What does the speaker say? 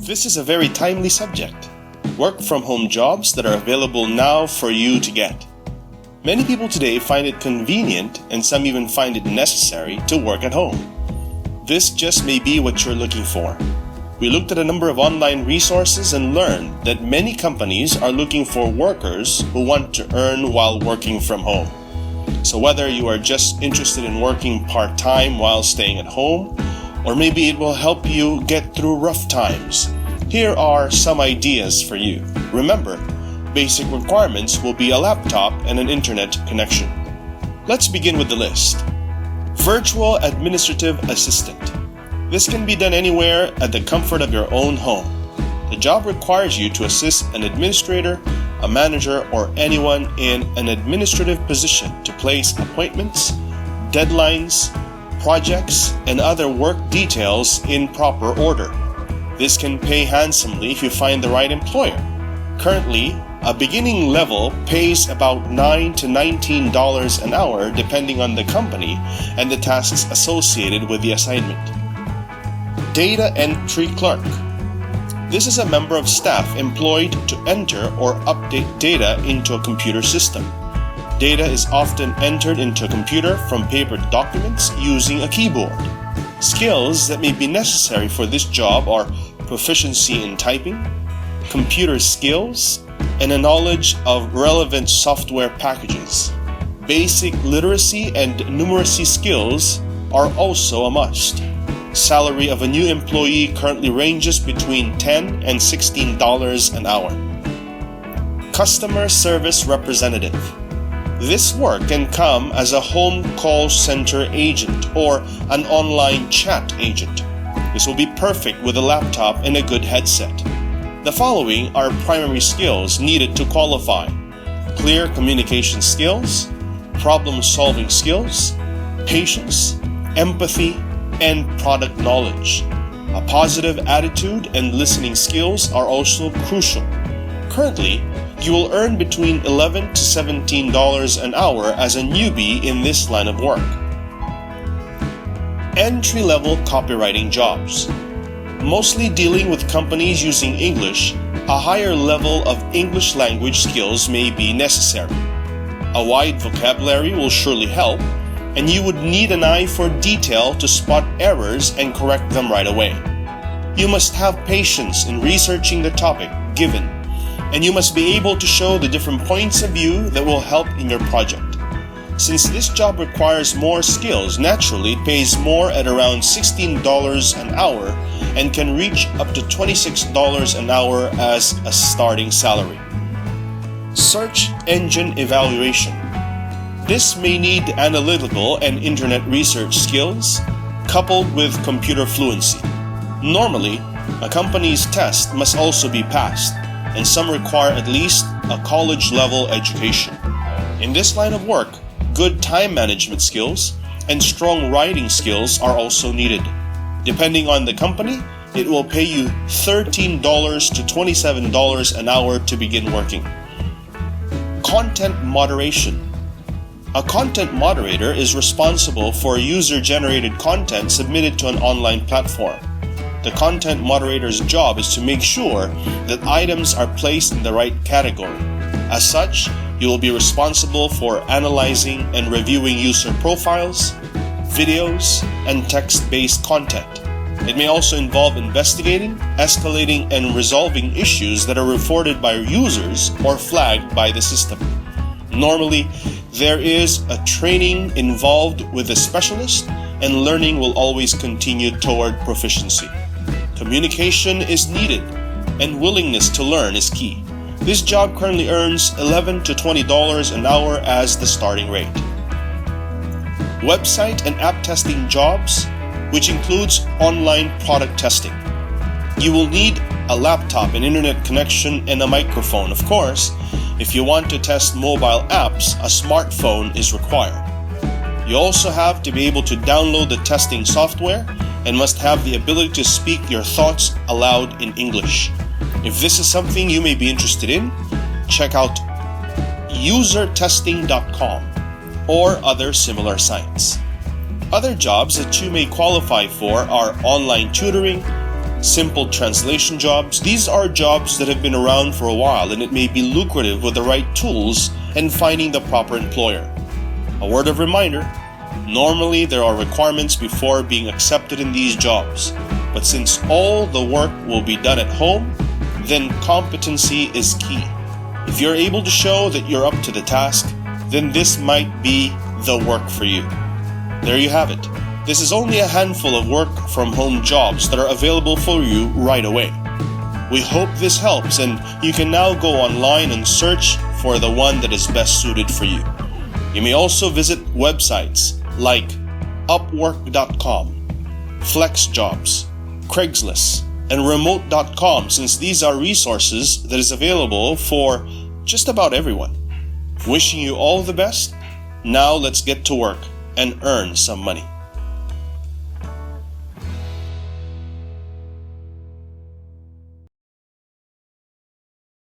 This is a very timely subject. Work from home jobs that are available now for you to get. Many people today find it convenient, and some even find it necessary, to work at home. This just may be what you're looking for. We looked at a number of online resources and learned that many companies are looking for workers who want to earn while working from home. So whether you are just interested in working part-time while staying at home, or maybe it will help you get through rough times, here are some ideas for you. Remember, basic requirements will be a laptop and an internet connection. Let's begin with the list. Virtual Administrative Assistant. This can be done anywhere at the comfort of your own home. The job requires you to assist an administrator, a manager, or anyone in an administrative position to place appointments, deadlines, projects, and other work details in proper order. This can pay handsomely if you find the right employer. Currently, a beginning level pays about $9 to $19 an hour depending on the company and the tasks associated with the assignment. Data Entry Clerk. This is a member of staff employed to enter or update data into a computer system. Data is often entered into a computer from paper documents using a keyboard. Skills that may be necessary for this job are proficiency in typing, computer skills, and a knowledge of relevant software packages. Basic literacy and numeracy skills are also a must. Salary of a new employee currently ranges between $10 and $16 an hour. Customer Service Representative. This work can come as a home call center agent or an online chat agent. This will be perfect with a laptop and a good headset. The following are primary skills needed to qualify: clear communication skills, problem-solving skills, patience, empathy, and product knowledge. A positive attitude and listening skills are also crucial. Currently, you will earn between $11 to $17 an hour as a newbie in this line of work. Entry-level copywriting jobs. Mostly dealing with companies using English, a higher level of English language skills may be necessary. A wide vocabulary will surely help, and you would need an eye for detail to spot errors and correct them right away. You must have patience in researching the topic given, and you must be able to show the different points of view that will help in your project. Since this job requires more skills, naturally it pays more at around $16 an hour and can reach up to $26 an hour as a starting salary. Search engine evaluation. This may need analytical and internet research skills coupled with computer fluency. Normally, a company's test must also be passed, and some require at least a college-level education. In this line of work, good time management skills and strong writing skills are also needed. Depending on the company, it will pay you $13 to $27 an hour to begin working. Content moderation. A content moderator is responsible for user-generated content submitted to an online platform. The content moderator's job is to make sure that items are placed in the right category. As such, you will be responsible for analyzing and reviewing user profiles, videos, and text-based content. It may also involve investigating, escalating, and resolving issues that are reported by users or flagged by the system. Normally, there is a training involved with a specialist, and learning will always continue toward proficiency. Communication is needed, and willingness to learn is key. This job currently earns $11 to $20 an hour as the starting rate. Website and app testing jobs, which includes online product testing. You will need a laptop, an internet connection, and a microphone. Of course, if you want to test mobile apps, a smartphone is required. You also have to be able to download the testing software and must have the ability to speak your thoughts aloud in English. If this is something you may be interested in, check out usertesting.com or other similar sites. Other jobs that you may qualify for are online tutoring, simple translation jobs. These are jobs that have been around for a while, and it may be lucrative with the right tools and finding the proper employer. A word of reminder, normally there are requirements before being accepted in these jobs, but since all the work will be done at home, then competency is key. If you're able to show that you're up to the task, then this might be the work for you. There you have it. This is only a handful of work from home jobs that are available for you right away. We hope this helps, and you can now go online and search for the one that is best suited for you. You may also visit websites like Upwork.com, FlexJobs, Craigslist, and Remote.com, since these are resources that is available for just about everyone. Wishing you all the best. Now let's get to work and earn some money.